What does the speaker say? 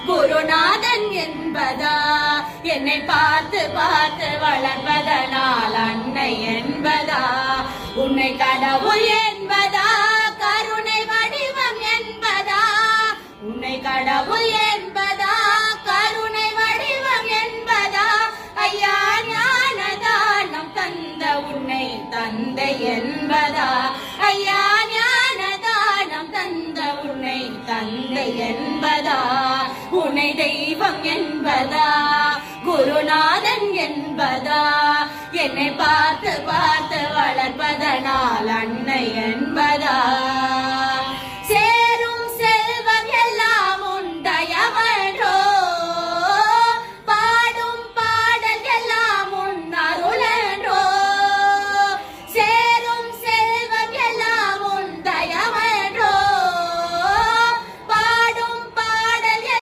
குருநாதன் என்பதா என்னை பார்த்து பார்த்து வளர்வதனால் அன்னை என்பதா உன்னை கடவுள் என்பதா கருணை வடிவம் என்பதா உன்னை கடவுள் என்பதா கருணை வடிவம் என்பதா ஐயா ஞானதானம் தந்த உன்னை தந்தை என்பதா ஐயா ஞானதானம் தந்த உன்னை தந்தை என்பதா உன்னை தெய்வம் என்பதா குருநாதன் என்பதா என்னை பார்த்து பார்த்து வளர்ப்பதனால் அன்னை